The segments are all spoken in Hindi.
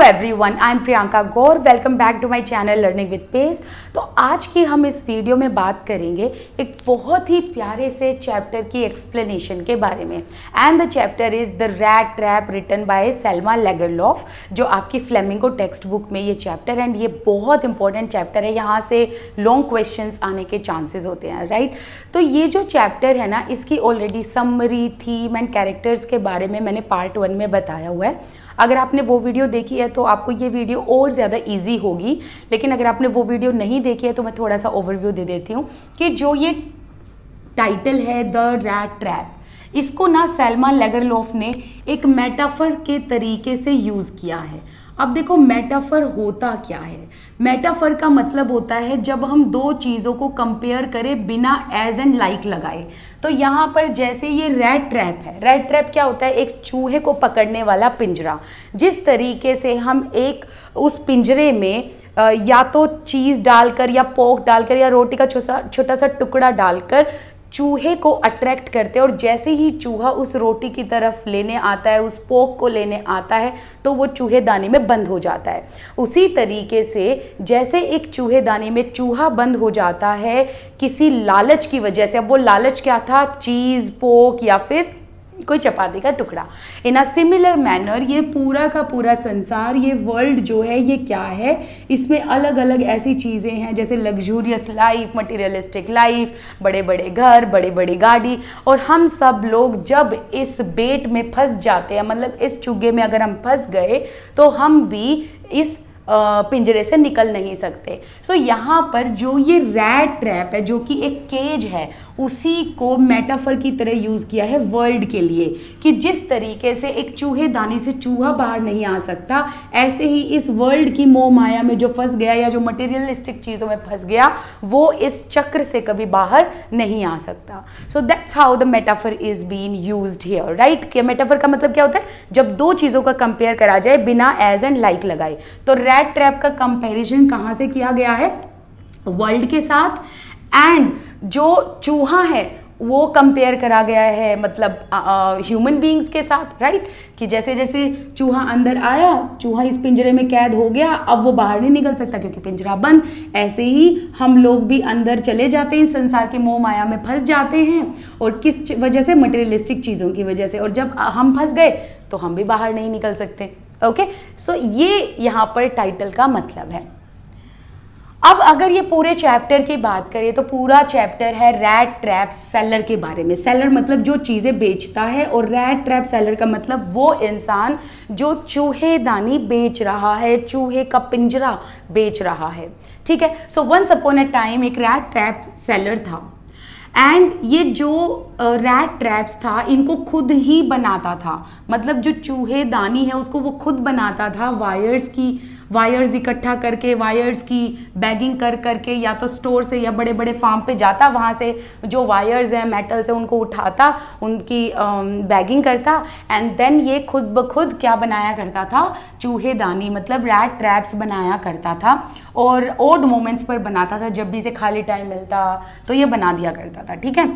Everyone, I am Priyanka Gaur. Welcome back to my channel learning with pace. तो आज की हम इस वीडियो में बात करेंगे एक बहुत ही प्यारे से चैप्टर की एक्सप्लेनेशन के बारे में। And the chapter is the rat trap written by Selma Lagerlof, जो आपकी फ्लेमिंगो टेक्स्ट बुक में ये चैप्टर। एंड ये बहुत इंपॉर्टेंट चैप्टर है, यहाँ से लॉन्ग क्वेश्चंस आने के चांसेस होते हैं, राइट। तो ये जो चैप्टर है ना, इसकी already summary, theme and characters के बारे में मैंने पार्ट 1 में बताया हुआ है। अगर आपने वो वीडियो देखी है तो आपको ये वीडियो और ज़्यादा इजी होगी, लेकिन अगर आपने वो वीडियो नहीं देखी है तो मैं थोड़ा सा ओवरव्यू दे देती हूँ कि जो ये टाइटल है द रैट ट्रैप, इसको ना सेल्मा लेगरलॉफ ने एक मेटाफर के तरीके से यूज़ किया है। अब देखो मेटाफर होता क्या है। मेटाफर का मतलब होता है जब हम दो चीज़ों को कंपेयर करें बिना एज एंड लाइक लगाए। तो यहाँ पर जैसे ये रैट ट्रैप है, रैट ट्रैप क्या होता है? एक चूहे को पकड़ने वाला पिंजरा। जिस तरीके से हम एक उस पिंजरे में या तो चीज़ डालकर या पोक डालकर या रोटी का छोटा सा टुकड़ा डालकर चूहे को अट्रैक्ट करते हैं, और जैसे ही चूहा उस रोटी की तरफ लेने आता है, उस पोक को लेने आता है, तो वो चूहेदानी में बंद हो जाता है। उसी तरीके से जैसे एक चूहेदानी में चूहा बंद हो जाता है किसी लालच की वजह से। अब वो लालच क्या था? चीज़, पोक या फिर कोई चपाती का टुकड़ा। इन अ सिमिलर मैनर ये पूरा का पूरा संसार, ये वर्ल्ड जो है, ये क्या है? इसमें अलग अलग ऐसी चीज़ें हैं जैसे लग्जूरियस लाइफ, मटेरियलिस्टिक लाइफ, बड़े बड़े घर, बड़ी बड़ी गाड़ी। और हम सब लोग जब इस बेट में फंस जाते हैं, मतलब इस चुग्गे में अगर हम फंस गए तो हम भी इस पिंजरे से निकल नहीं सकते। सो यहाँ पर जो ये रैट ट्रैप है, जो कि एक केज है, उसी को मेटाफर की तरह यूज़ किया है वर्ल्ड के लिए, कि जिस तरीके से एक चूहेदानी से चूहा बाहर नहीं आ सकता, ऐसे ही इस वर्ल्ड की मोह माया में जो फंस गया या जो मटेरियलिस्टिक चीज़ों में फंस गया, वो इस चक्र से कभी बाहर नहीं आ सकता। So that's how the metaphor is been used here, right. कि मेटाफर का मतलब क्या होता है? जब दो चीज़ों का कंपेयर करा जाए बिना एज एंड लाइक लगाए। तो रैट ट्रैप का कंपैरिजन कहाँ से किया गया है? वर्ल्ड के साथ। एंड जो चूहा है वो कंपेयर करा गया है मतलब ह्यूमन बीइंग्स के साथ, राइट। कि जैसे जैसे चूहा अंदर आया, चूहा इस पिंजरे में कैद हो गया, अब वो बाहर नहीं निकल सकता क्योंकि पिंजरा बंद। ऐसे ही हम लोग भी अंदर चले जाते हैं, इस संसार के मोह माया में फंस जाते हैं। और किस वजह से? मटेरियलिस्टिक चीज़ों की वजह से। और जब हम फंस गए तो हम भी बाहर नहीं निकल सकते। ओके, सो ये यहाँ पर टाइटल का मतलब है। अब अगर ये पूरे चैप्टर की बात करें तो पूरा चैप्टर है रैट ट्रैप सेलर के बारे में। सेलर मतलब जो चीज़ें बेचता है, और रैट ट्रैप सेलर का मतलब वो इंसान जो चूहेदानी बेच रहा है, चूहे का पिंजरा बेच रहा है, ठीक है। So once upon a time एक रैट ट्रैप सेलर था। एंड ये जो रैट ट्रैप्स था, इनको खुद ही बनाता था। मतलब जो चूहेदानी है उसको वो खुद बनाता था। वायर्स इकट्ठा करके, वायर्स की बैगिंग कर करके, या तो स्टोर से या बड़े बड़े फार्म पे जाता, वहाँ से जो वायर्स हैं, मेटल से, उनको उठाता, उनकी बैगिंग करता। एंड देन ये खुद ब खुद क्या बनाया करता था? चूहेदानी मतलब रैट ट्रैप्स बनाया करता था। और ओड मोमेंट्स पर बनाता था, जब भी इसे खाली टाइम मिलता तो ये बना दिया करता था, ठीक है।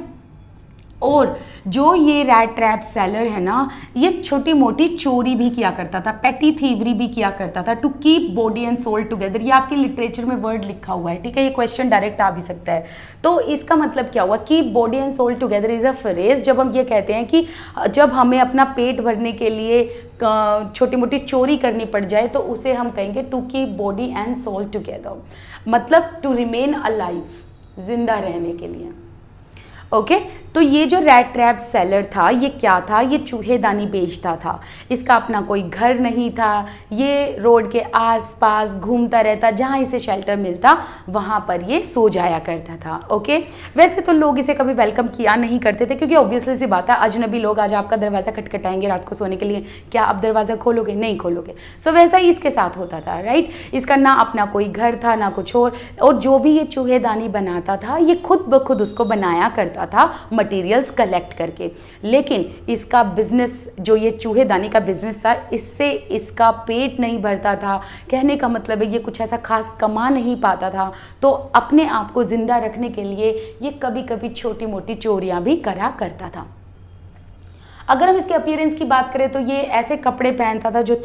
और जो ये रैट ट्रैप सेलर है ना, ये छोटी मोटी चोरी भी किया करता था, पेटी थीवरी भी किया करता था, to keep body and soul together. ये आपके लिटरेचर में वर्ड लिखा हुआ है, ठीक है। ये क्वेश्चन डायरेक्ट आ भी सकता है। तो इसका मतलब क्या हुआ? Keep body and soul together is a phrase. जब हम ये कहते हैं कि जब हमें अपना पेट भरने के लिए छोटी मोटी चोरी करनी पड़ जाए, तो उसे हम कहेंगे to keep body and soul together, मतलब टू रिमेन अलाइव, जिंदा रहने के लिए। ओके, तो ये जो रैट ट्रैप सेलर था, ये क्या था? ये चूहेदानी बेचता था। इसका अपना कोई घर नहीं था, ये रोड के आसपास घूमता रहता, जहाँ इसे शेल्टर मिलता वहाँ पर ये सो जाया करता था। ओके, वैसे तो लोग इसे कभी वेलकम किया नहीं करते थे, क्योंकि ऑब्वियसली सी बात है, अजनबी लोग आज आपका दरवाज़ा खटखटाएंगे रात को सोने के लिए, क्या आप दरवाज़ा खोलोगे? नहीं खोलोगे। सो वैसा ही इसके साथ होता था, राइट। इसका ना अपना कोई घर था, ना कुछ और जो भी ये चूहेदानी बनाता था, ये खुद ब खुद उसको बनाया करता था मटेरियल्स कलेक्ट करके। लेकिन इसका बिजनेस, जो ये चूहेदानी का बिजनेस था, इससे इसका पेट नहीं भरता था। कहने का मतलब है ये कुछ ऐसा खास कमा नहीं पाता था, तो अपने आप को जिंदा रखने के लिए ये कभी कभी छोटी मोटी चोरियां भी करा करता था। अगर हम इसके अपीयरेंस की बात करें तो ये ऐसे कपड़े पहनता था जो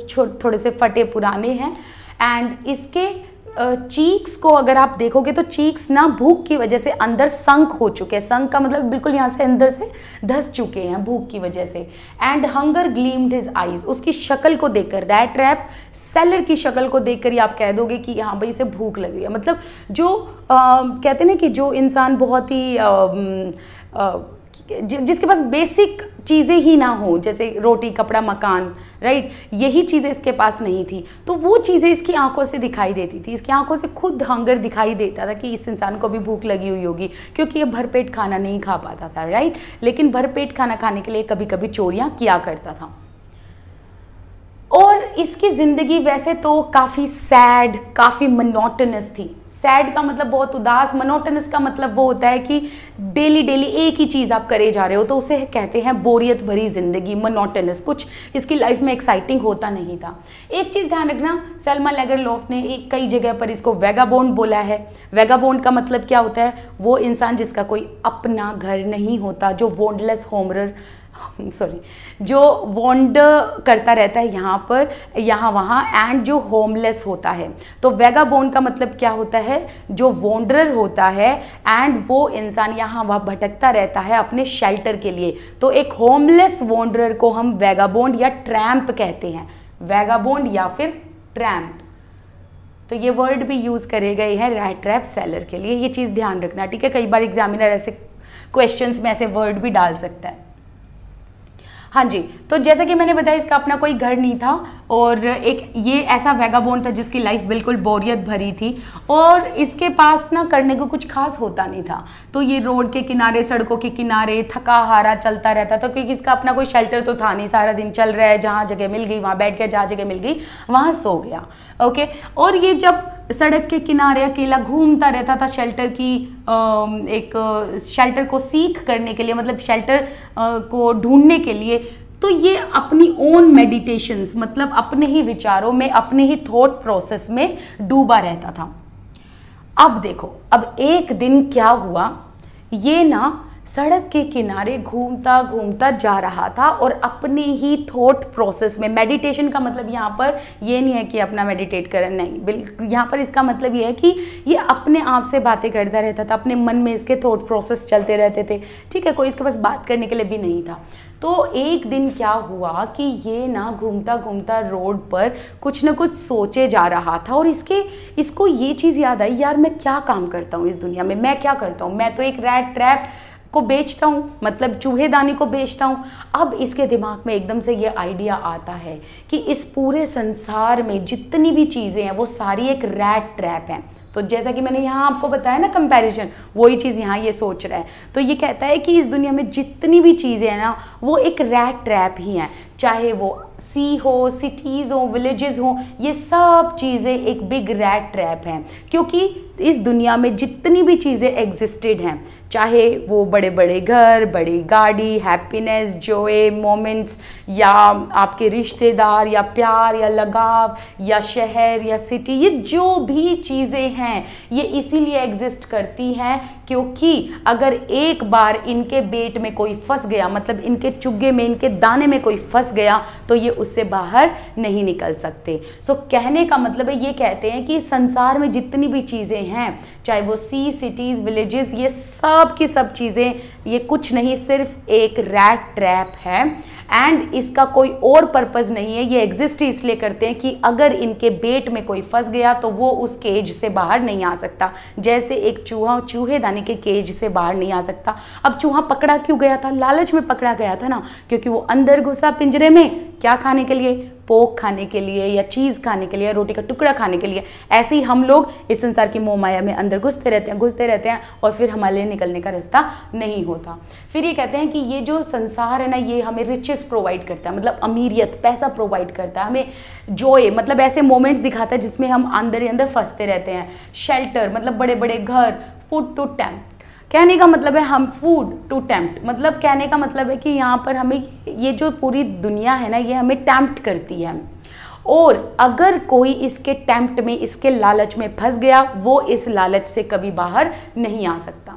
थोड़े से फटे पुराने हैं, एंड इसके चीक्स को अगर आप देखोगे तो चीक्स ना भूख की वजह से अंदर संक हो चुके हैं। संक का मतलब बिल्कुल यहाँ से अंदर से धस चुके हैं भूख की वजह से। And hunger gleamed his eyes, उसकी शक्ल को देखकर, रैट रैप सेलर की शक्ल को देखकर ही आप कह दोगे कि हाँ भाई इसे भूख लगी है। मतलब जो कहते हैं ना कि जो इंसान बहुत ही जिसके पास बेसिक चीज़ें ही ना हो, जैसे रोटी कपड़ा मकान, राइट, यही चीज़ें इसके पास नहीं थी, तो वो चीज़ें इसकी आंखों से दिखाई देती थी। इसकी आंखों से खुद हंगर दिखाई देता था कि इस इंसान को भी भूख लगी हुई होगी, क्योंकि ये भरपेट खाना नहीं खा पाता था, राइट। लेकिन भरपेट खाना खाने के लिए कभी कभी चोरियां किया करता था। और इसकी ज़िंदगी वैसे तो काफ़ी सैड, काफ़ी मोनोटोनस थी। सैड का मतलब बहुत उदास, मोनोटोनस का मतलब वो होता है कि डेली डेली एक ही चीज़ आप करे जा रहे हो, तो उसे कहते हैं बोरियत भरी ज़िंदगी, मोनोटोनस। कुछ इसकी लाइफ में एक्साइटिंग होता नहीं था। एक चीज़ ध्यान रखना, सेल्मा लेगरलॉफ ने कई जगह पर इसको वैगाबोंड बोला है। वैगाबोंड का मतलब क्या होता है? वो इंसान जिसका कोई अपना घर नहीं होता, जो वॉन्डलेस होमरर जो वॉन्डर करता रहता है यहाँ पर यहाँ वहाँ, एंड जो होमलेस होता है। तो वैगाबोंड का मतलब क्या होता है? जो वॉन्डरर होता है एंड वो इंसान यहाँ वहाँ भटकता रहता है अपने शेल्टर के लिए। तो एक होमलेस वॉन्डरर को हम वैगाबोंड या ट्रैम्प कहते हैं। वैगाबोंड या फिर ट्रैम्प, तो ये वर्ड भी यूज़ करे गए हैं रैट ट्रैप सेलर के लिए। ये चीज़ ध्यान रखना, ठीक है। कई बार एग्जामिनर ऐसे क्वेश्चंस में ऐसे वर्ड भी डाल सकता है। हाँ जी, तो जैसा कि मैंने बताया इसका अपना कोई घर नहीं था, और एक ये ऐसा वैगाबोंड था जिसकी लाइफ बिल्कुल बोरियत भरी थी, और इसके पास ना करने को कुछ खास होता नहीं था। तो ये रोड के किनारे, सड़कों के किनारे थका हारा चलता रहता था, क्योंकि इसका अपना कोई शेल्टर तो था नहीं। सारा दिन चल रहा है, जहाँ जगह मिल गई वहाँ बैठ गया, जहाँ जगह मिल गई वहाँ सो गया, ओके। और ये जब सड़क के किनारे अकेला घूमता रहता था शेल्टर की एक शेल्टर को सीख करने के लिए, मतलब शेल्टर को ढूंढने के लिए, तो ये अपनी ओन मेडिटेशंस, मतलब अपने ही विचारों में, अपने ही थॉट प्रोसेस में डूबा रहता था। अब देखो, अब एक दिन क्या हुआ, ये ना सड़क के किनारे घूमता घूमता जा रहा था और अपने ही थॉट प्रोसेस में, मेडिटेशन का मतलब यहाँ पर ये नहीं है कि अपना मेडिटेट करें, नहीं, बिल्कुल यहाँ पर इसका मतलब ये है कि ये अपने आप से बातें करता रहता था, अपने मन में इसके थॉट प्रोसेस चलते रहते थे, ठीक है। कोई इसके पास बात करने के लिए भी नहीं था। तो एक दिन क्या हुआ कि ये ना घूमता घूमता रोड पर कुछ ना कुछ सोचे जा रहा था, और इसको ये चीज़ याद आई, यार मैं क्या काम करता हूँ इस दुनिया में, मैं क्या करता हूँ, मैं तो एक रैट ट्रैप को बेचता हूँ, मतलब चूहेदानी को बेचता हूँ। अब इसके दिमाग में एकदम से ये आइडिया आता है कि इस पूरे संसार में जितनी भी चीज़ें हैं वो सारी एक रैट ट्रैप हैं। तो जैसा कि मैंने यहाँ आपको बताया ना कंपैरिजन, वही चीज़ यहाँ ये सोच रहा है। तो ये कहता है कि इस दुनिया में जितनी भी चीज़ें हैं ना वो एक रैट ट्रैप ही हैं, चाहे वो सी हो, सिटीज़ हो, विलेजेस हो, ये सब चीज़ें एक बिग रैट ट्रैप हैं। क्योंकि इस दुनिया में जितनी भी चीज़ें एग्जिस्टेड हैं, चाहे वो बड़े बड़े घर, बड़ी गाड़ी, हैप्पीनेस, जॉय, मोमेंट्स, या आपके रिश्तेदार, या प्यार, या लगाव, या शहर, या सिटी, ये जो भी चीज़ें हैं ये इसीलिए एग्जिस्ट करती हैं क्योंकि अगर एक बार इनके बेट में कोई फंस गया, मतलब इनके चुग्गे में, इनके दाने में कोई फंस गया, तो ये उससे बाहर नहीं निकल सकते। सो कहने का मतलब है, ये कहते हैं कि संसार में जितनी भी चीज़ें हैं, चाहे वो सी, सिटीज़, विलेजेस, ये सब की सब चीज़ें, ये कुछ नहीं, सिर्फ एक रैट ट्रैप है। एंड इसका कोई और पर्पज़ नहीं है, ये एग्जिस्ट इसलिए करते हैं कि अगर इनके बेट में कोई फंस गया तो वो उस केज से बाहर नहीं आ सकता। जैसे एक चूहा चूहेदानी के केज से बाहर नहीं आ सकता। अब चूहा पकड़ा क्यों गया था? लालच में पकड़ा गया था ना, क्योंकि वो अंदर घुसा पिंजरे में, क्या खाने के लिए? पोक खाने के लिए, या चीज़ खाने के लिए, या रोटी का टुकड़ा खाने के लिए। ऐसे ही हम लोग इस संसार की मोह माया में अंदर घुसते रहते हैं और फिर हमारे लिए निकलने का रास्ता नहीं होता। फिर ये कहते हैं कि ये जो संसार है ना, ये हमें रिचेस प्रोवाइड करता है, मतलब अमीरियत, पैसा प्रोवाइड करता है, हमें जॉय, मतलब ऐसे मोमेंट्स दिखाता है जिसमें हम अंदर ही अंदर फंसते रहते हैं। शेल्टर, मतलब बड़े बड़े घर, फूड टू टेम्प्ट, कहने का मतलब है हम फूड टू टेम्प्ट, मतलब कहने का मतलब है कि यहाँ पर हमें ये जो पूरी दुनिया है ना, ये हमें टेम्प्ट करती है, और अगर कोई इसके टेम्प्ट में, इसके लालच में फंस गया, वो इस लालच से कभी बाहर नहीं आ सकता।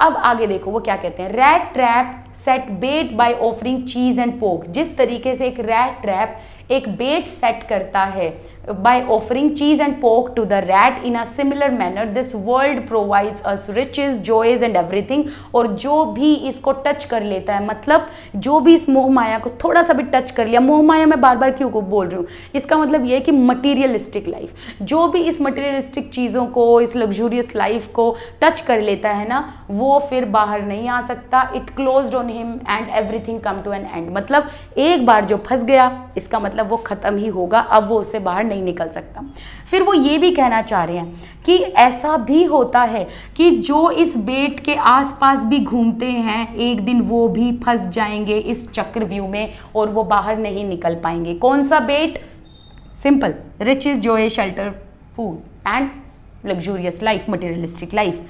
अब आगे देखो वो क्या कहते हैं, rat trap set bait by offering cheese and pork. जिस तरीके से एक रैट ट्रैप एक बेट सेट करता है by offering cheese and pork to the rat in a similar manner this world provides us riches, joys and everything। और जो भी इसको टच कर लेता है, मतलब जो भी इस मोह माया को थोड़ा सा भी टच कर लिया, मोह माया मैं बार बार क्यों को बोल रही हूँ, इसका मतलब ये है कि मटीरियलिस्टिक लाइफ, जो भी इस मटीरियलिस्टिक चीज़ों को, इस लग्जूरियस लाइफ को टच कर लेता है ना, वो फिर बाहर नहीं आ सकता। It closed on him and everything come to an end. मतलब एक बार जो फंस गया, इसका मतलब वो खत्म ही होगा, अब वो उससे बाहर नहीं निकल सकता। फिर वो ये भी कहना चाह रहे हैं कि ऐसा भी होता है कि जो इस बेट के आसपास भी घूमते हैं, एक दिन वो भी फंस जाएंगे इस चक्रव्यूह में और वो बाहर नहीं निकल पाएंगे। कौन सा bet? Simple, riches, joy, shelter, food and luxurious life, materialistic life.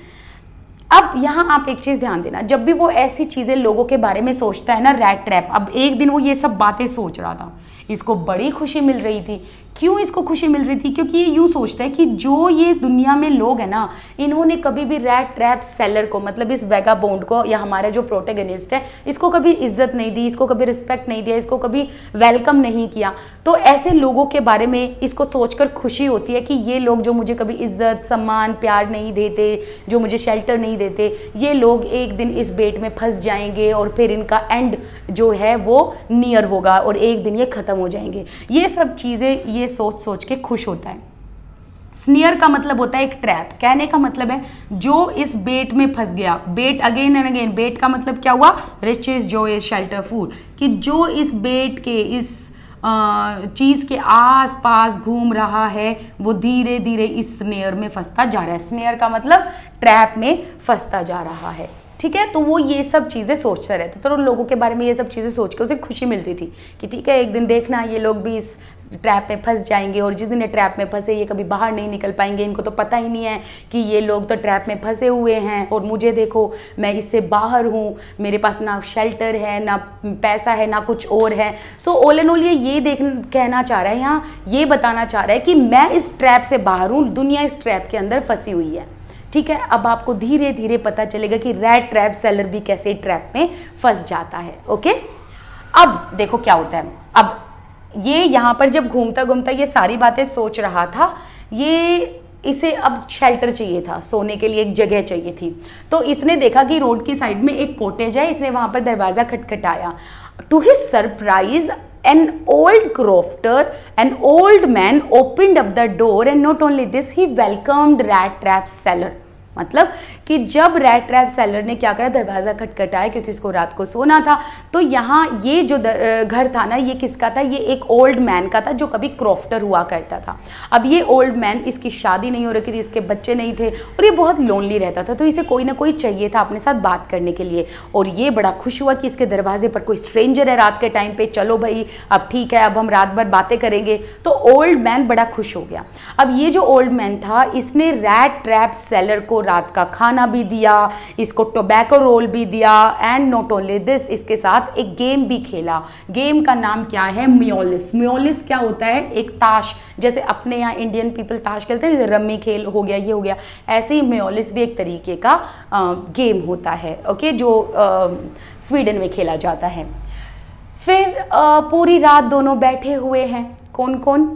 अब यहाँ आप एक चीज़ ध्यान देना, जब भी वो ऐसी चीज़ें लोगों के बारे में सोचता है ना, रैट ट्रैप, अब एक दिन वो ये सब बातें सोच रहा था, इसको बड़ी खुशी मिल रही थी। क्यों इसको खुशी मिल रही थी? क्योंकि ये यूँ सोचता है कि जो ये दुनिया में लोग हैं ना, इन्होंने कभी भी रैट ट्रैप सेलर को, मतलब इस वैगाबोंड को, या हमारा जो प्रोटेगनिस्ट है, इसको कभी इज्जत नहीं दी, इसको कभी रिस्पेक्ट नहीं दिया, इसको कभी वेलकम नहीं किया। तो ऐसे लोगों के बारे में इसको सोचकर खुशी होती है कि ये लोग जो मुझे कभी इज्जत, सम्मान, प्यार नहीं देते, जो मुझे शेल्टर नहीं देते, ये लोग एक दिन इस बेट में फंस जाएंगे और फिर इनका एंड जो है वो नियर होगा और एक दिन ये खत्म हो जाएंगे। ये सब चीज़ें ये सोच सोच के खुश होता है। स्नियर का मतलब होता है एक ट्रैप। कहने का मतलब है जो इस बेट में फंस गया, बेट अगेन एंड अगेन, बेट का मतलब क्या हुआ? रिचेस, जॉय, शेल्टर, फूड, कि जो इस बेट के, इस चीज के आस पास घूम रहा है, वो धीरे धीरे इस स्नेयर में फंसता जा रहा है। स्नेयर का मतलब ट्रैप में फंसता जा रहा है, ठीक है। तो वो ये सब चीज़ें सोचता रहता, तो लोगों के बारे में ये सब चीज़ें सोच के उसे खुशी मिलती थी कि ठीक है, एक दिन देखना ये लोग भी इस ट्रैप में फंस जाएंगे और जिस दिन ये ट्रैप में फंसे ये कभी बाहर नहीं निकल पाएंगे। इनको तो पता ही नहीं है कि ये लोग तो ट्रैप में फंसे हुए हैं और मुझे देखो, मैं इससे बाहर हूँ, मेरे पास ना शेल्टर है, ना पैसा है, ना कुछ और है। सो ऑल एंड ऑल ये कहना चाह रहा है यहाँ, ये बताना चाह रहा है कि मैं इस ट्रैप से बाहर हूँ, दुनिया इस ट्रैप के अंदर फंसी हुई है, ठीक है। अब आपको धीरे धीरे पता चलेगा कि रैट ट्रैप सेलर भी कैसे ट्रैप में फंस जाता है, ओके। अब देखो क्या होता है। अब ये यहाँ पर जब घूमता घूमता ये सारी बातें सोच रहा था, ये इसे अब शेल्टर चाहिए था, सोने के लिए एक जगह चाहिए थी। तो इसने देखा कि रोड की साइड में एक कॉटेज है, इसने वहां पर दरवाजा खटखटाया। To his surprise an old man opened up the door and not only this he welcomed rat trap seller। मतलब कि जब रैट ट्रैप सेलर ने क्या करा, दरवाज़ा खटखटाया क्योंकि उसको रात को सोना था। तो यहाँ ये जो घर था ना, ये किसका था? ये एक ओल्ड मैन का था जो कभी क्रॉफ्टर हुआ करता था। अब ये ओल्ड मैन, इसकी शादी नहीं हो रही थी, इसके बच्चे नहीं थे और ये बहुत लोनली रहता था, तो इसे कोई ना कोई चाहिए था अपने साथ बात करने के लिए। और ये बड़ा खुश हुआ कि इसके दरवाजे पर कोई स्ट्रेंजर है रात के टाइम पे, चलो भाई अब ठीक है, अब हम रात भर बातें करेंगे। तो ओल्ड मैन बड़ा खुश हो गया। अब ये जो ओल्ड मैन था, इसने रैट ट्रैप सेलर को रात का खाना भी दिया, इसको टोबैको रोल भी दिया एंड नॉट ओनली दिस, इसके साथ एक गेम भी खेला। गेम का नाम क्या है? म्योलिस। म्योलिस क्या होता है? एक ताश, जैसे अपने यहाँ इंडियन पीपल ताश खेलते हैं, रम्मी खेल हो गया, ये हो गया, ऐसे ही म्योलिस भी एक तरीके का गेम होता है, ओके, जो स्वीडन में खेला जाता है। फिर पूरी रात दोनों बैठे हुए हैं, कौन कौन?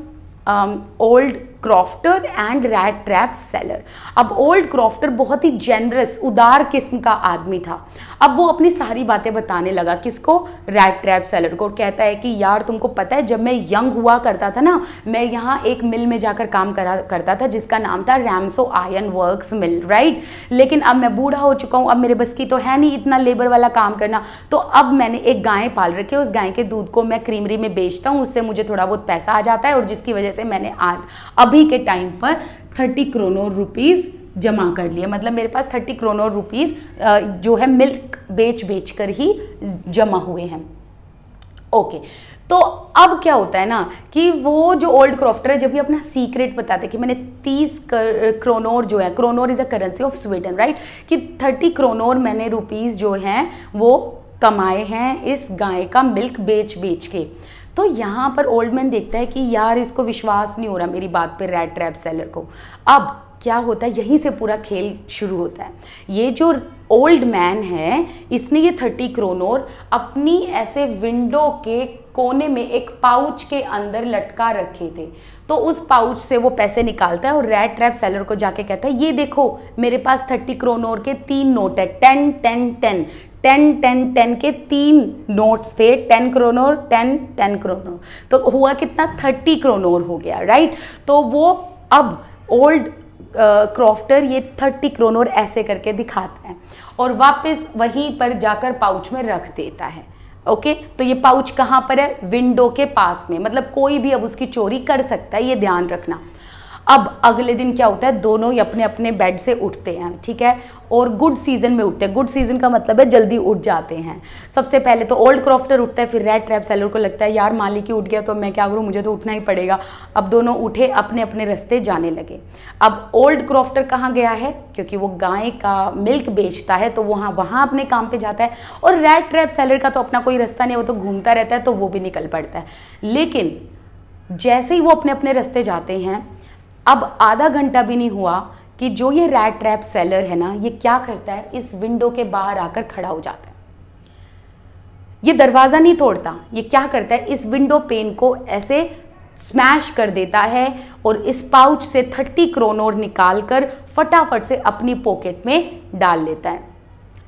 Old crofter and rat trap seller. अब ओल्ड क्रॉफ्टर बहुत ही जेनरस, उदार किस्म का आदमी था। अब वो अपनी सारी बातें बताने लगा, किसको? रैट ट्रैप सेलर को। कहता है कि यार तुमको पता है, जब मैं यंग हुआ करता था ना, मैं यहाँ एक मिल में जाकर काम करता था जिसका नाम था रैमसो आयरन वर्क्स मिल, राइट। लेकिन अब मैं बूढ़ा हो चुका हूँ, अब मेरे बस की तो है नहीं इतना लेबर वाला काम करना। तो अब मैंने एक गाय पाल रखी है, उस गाय के दूध को मैं क्रीमरी में बेचता हूँ, उससे मुझे थोड़ा बहुत पैसा आ जाता है और जिसकी वजह से मैंने अभी के टाइम पर 30 करोड़ रुपीज़ जमा कर लिए। मतलब मेरे पास 30 करोड़ रुपीज़ जो है मिल्क बेच कर ही जमा हुए हैं, ओके। तो अब क्या होता है ना कि वो जो ओल्ड क्रॉफ्टर है, जब भी अपना सीक्रेट बताते कि मैंने 30 करोड़ जो है, crore is a currency of Sweden, right, कि 30 करोड़ मैंने रुपीज़ जो हैं वो कमाए हैं इस गाय का मिल्क बेच के। तो यहाँ पर ओल्ड मैन देखता है कि यार इसको विश्वास नहीं हो रहा मेरी बात पे रैट ट्रैप सेलर को। अब क्या होता है, यहीं से पूरा खेल शुरू होता है। ये जो ओल्ड मैन है, इसने ये 30 क्रोनोर अपनी ऐसे विंडो के कोने में एक पाउच के अंदर लटका रखे थे। तो उस पाउच से वो पैसे निकालता है और रैट ट्रैप सेलर को जाके कहता है ये देखो मेरे पास 30 क्रोनोर के 3 नोट है, 10 10 10 10 10 10 के 3 नोट्स थे, 10 क्रोनोर 10 10 क्रोनोर, तो हुआ कितना 30 क्रोनोर हो गया, राइट। तो वो अब ओल्ड क्रॉफ्टर ये 30 क्रोनोर ऐसे करके दिखाता है और वापस वहीं पर जाकर पाउच में रख देता है। ओके, तो ये पाउच कहाँ पर है, विंडो के पास में, मतलब कोई भी अब उसकी चोरी कर सकता है, ये ध्यान रखना। अब अगले दिन क्या होता है, दोनों ही अपने अपने बेड से उठते हैं, ठीक है, और गुड सीजन में उठते हैं। गुड सीजन का मतलब है जल्दी उठ जाते हैं। सबसे पहले तो ओल्ड क्रॉफ्टर उठता है, फिर रैट ट्रैप सेलर को लगता है यार मालिक ही उठ गया तो मैं क्या करूं, मुझे तो उठना ही पड़ेगा। अब दोनों उठे, अपने अपने रास्ते जाने लगे। अब ओल्ड क्रॉफ्टर कहाँ गया है, क्योंकि वो गाय का मिल्क बेचता है तो वहाँ अपने काम पे जाता है, और रैट ट्रैप सेलर का तो अपना कोई रास्ता नहीं, वो तो घूमता रहता है, तो वो भी निकल पड़ता है। लेकिन जैसे ही वो अपने अपने रास्ते जाते हैं, अब आधा घंटा भी नहीं हुआ कि जो ये रैट ट्रैप सेलर है ना, ये क्या करता है, इस विंडो के बाहर आकर खड़ा हो जाता है। ये दरवाज़ा नहीं तोड़ता, ये क्या करता है, इस विंडो पेन को ऐसे स्मैश कर देता है और इस पाउच से 30 क्रोनोर निकालकर फटाफट से अपनी पॉकेट में डाल लेता है।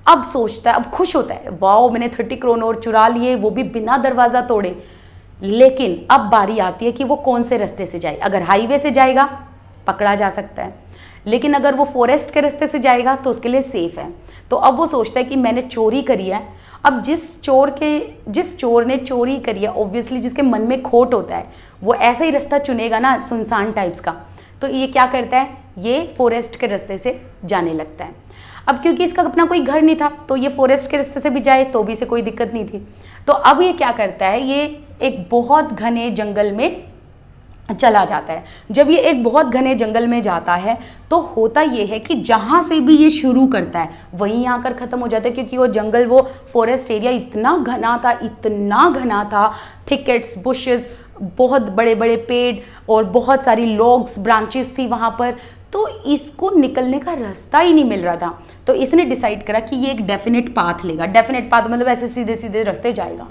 अब सोचता है, अब खुश होता है, वाओ मैंने 30 क्रोनोर चुरा लिए, वो भी बिना दरवाज़ा तोड़े। लेकिन अब बारी आती है कि वो कौन से रास्ते से जाए। अगर हाईवे से जाएगा पकड़ा जा सकता है, लेकिन अगर वो फॉरेस्ट के रास्ते से जाएगा तो उसके लिए सेफ है। तो अब वो सोचता है कि मैंने चोरी करी है, अब जिस चोर ने चोरी करी है, ऑब्वियसली जिसके मन में खोट होता है वो ऐसा ही रास्ता चुनेगा ना, सुनसान टाइप्स का। तो ये क्या करता है, ये फॉरेस्ट के रास्ते से जाने लगता है। अब क्योंकि इसका अपना कोई घर नहीं था तो ये फॉरेस्ट के रास्ते से भी जाए तो भी इसे कोई दिक्कत नहीं थी। तो अब ये क्या करता है, ये एक बहुत घने जंगल में चला जाता है। जब ये एक बहुत घने जंगल में जाता है तो होता ये है कि जहाँ से भी ये शुरू करता है वहीं आकर ख़त्म हो जाता है, क्योंकि वो जंगल, वो फॉरेस्ट एरिया इतना घना था, थिकेट्स, बुशेस, बहुत बड़े बड़े पेड़ और बहुत सारी लॉग्स, ब्रांचेस थी वहाँ पर। तो इसको निकलने का रास्ता ही नहीं मिल रहा था। तो इसने डिसाइड करा कि ये एक डेफिनेट पाथ लेगा। डेफिनेट पाथ मतलब ऐसे सीधे सीधे रास्ते जाएगा,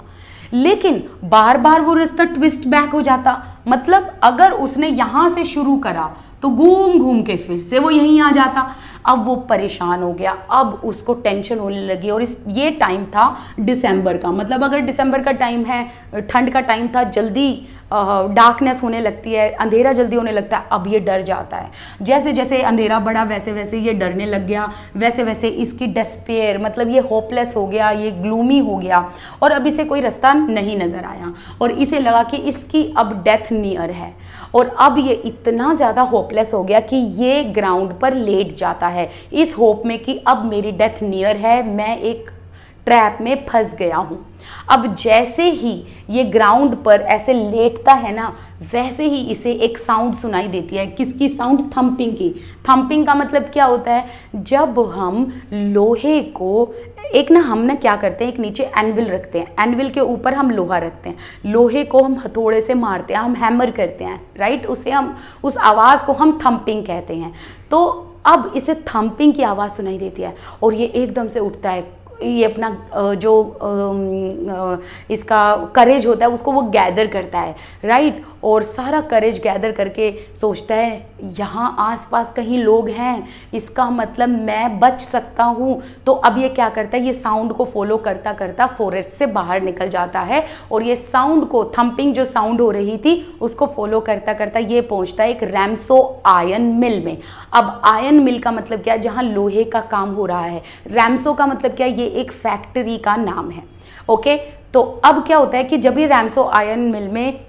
लेकिन बार बार वो रास्ता ट्विस्ट बैक हो जाता। मतलब अगर उसने यहाँ से शुरू करा तो घूम घूम के फिर से वो यहीं आ जाता। अब वो परेशान हो गया, अब उसको टेंशन होने लगी। और ये टाइम था दिसंबर का, मतलब अगर दिसंबर का टाइम है, ठंड का टाइम था, जल्दी डार्कनेस होने लगती है, अंधेरा जल्दी होने लगता है। अब ये डर जाता है, जैसे जैसे अंधेरा बढ़ा वैसे वैसे ये डरने लग गया, वैसे वैसे इसकी डेस्पेयर, मतलब ये होपलेस हो गया, ये ग्लूमी हो गया और अब इसे कोई रास्ता नहीं नज़र आया और इसे लगा कि इसकी अब डेथ नियर है। और अब ये इतना ज़्यादा होपलेस हो गया कि ये ग्राउंड पर लेट जाता है इस होप में कि अब मेरी डेथ नियर है, मैं एक ट्रैप में फंस गया हूँ। अब जैसे ही ये ग्राउंड पर ऐसे लेटता है ना, वैसे ही इसे एक साउंड सुनाई देती है। किसकी साउंड? थंपिंग की। थंपिंग का मतलब क्या होता है, जब हम लोहे को हम क्या करते हैं, एक नीचे एनविल रखते हैं, एनविल के ऊपर हम लोहा रखते हैं, लोहे को हम हथौड़े से मारते हैं, हम हैमर करते हैं, राइट, उसे हम उस आवाज़ को हम थंपिंग कहते हैं। तो अब इसे थंपिंग की आवाज़ सुनाई देती है और ये एकदम से उठता है। ये अपना जो इसका करेज होता है उसको वो गैदर करता है, राइट, और सारा करेज गैदर करके सोचता है यहाँ आसपास कहीं लोग हैं, इसका मतलब मैं बच सकता हूँ। तो अब ये क्या करता है, ये साउंड को फॉलो करता करता फॉरेस्ट से बाहर निकल जाता है और ये साउंड को, थंपिंग जो साउंड हो रही थी उसको फॉलो करता करता ये पहुँचता है एक रैम्सो आयरन मिल में। अब आयरन मिल का मतलब क्या है, जहाँ लोहे का काम हो रहा है। रैम्सो का मतलब क्या है, ये एक फैक्ट्री का नाम है। ओके, तो अब क्या होता है कि जब ये रैम्सो आयरन मिल में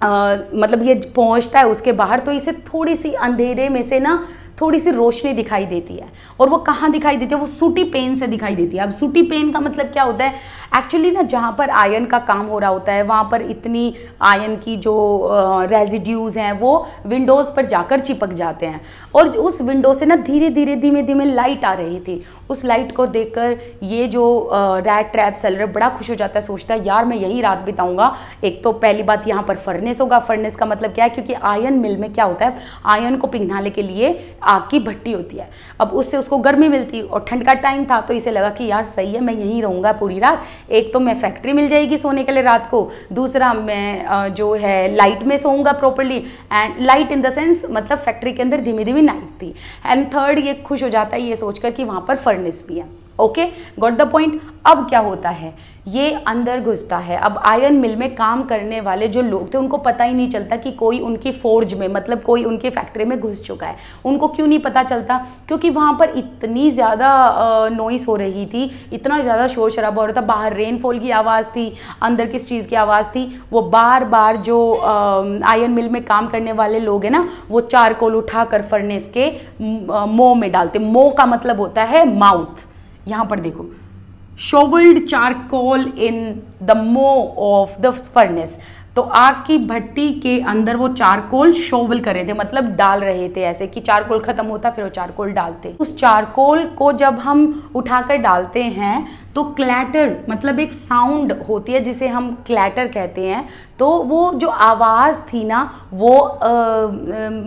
मतलब ये पहुंचता है उसके बाहर, तो इसे थोड़ी सी अंधेरे में से ना थोड़ी सी रोशनी दिखाई देती है। और वो कहाँ दिखाई देती है, वो सूटी पेन से दिखाई देती है। अब सूटी पेन का मतलब क्या होता है, एक्चुअली ना जहाँ पर आयन का काम हो रहा होता है वहाँ पर इतनी आयन की जो रेजिड्यूज़ हैं वो विंडोज़ पर जाकर चिपक जाते हैं, और उस विंडो से ना धीरे धीरे धीमे धीमे लाइट आ रही थी। उस लाइट को देखकर ये जो रैट ट्रैप सेलर बड़ा खुश हो जाता है, सोचता है यार मैं यहीं रात बिताऊंगा। एक तो पहली बात यहाँ पर फर्नेस होगा, फर्नेस का मतलब क्या है, क्योंकि आयन मिल में क्या होता है, आयन को पिघलाने के लिए आग की भट्टी होती है, अब उससे उसको गर्मी मिलती, और ठंड का टाइम था तो इसे लगा कि यार सही है मैं यहीं रहूँगा पूरी रात। एक तो मैं फैक्ट्री मिल जाएगी सोने के लिए रात को, दूसरा मैं जो है लाइट में सोऊंगा properly, and light in the sense मतलब फैक्ट्री के अंदर धीमी धीमी नाइट थी। एंड थर्ड ये खुश हो जाता है ये सोचकर कि वहाँ पर फर्नेस भी है। Okay, got the point. अब क्या होता है, ये अंदर घुसता है। अब आयरन मिल में काम करने वाले जो लोग थे उनको पता ही नहीं चलता कि कोई उनकी फोर्ज में मतलब कोई उनकी फैक्ट्री में घुस चुका है। उनको क्यों नहीं पता चलता, क्योंकि वहाँ पर इतनी ज़्यादा नॉइस हो रही थी, इतना ज़्यादा शोर शराबा हो रहा था, बाहर रेनफॉल की आवाज़ थी, अंदर किस चीज़ की आवाज़ थी, वो बार बार जो आयरन मिल में काम करने वाले लोग हैं ना वो चारकोल उठाकर फर्नेस के मुँह में डालते। मुँह का मतलब होता है माउथ। यहाँ पर देखो, shoveled charcoal in the maw of the furnace, तो आग की भट्टी के अंदर वो चारकोल शोवल कर रहे थे, मतलब डाल रहे थे, ऐसे कि चारकोल खत्म होता फिर वो चारकोल डालते। उस चारकोल को जब हम उठाकर डालते हैं तो क्लैटर मतलब एक साउंड होती है जिसे हम क्लैटर कहते हैं। तो वो जो आवाज़ थी ना वो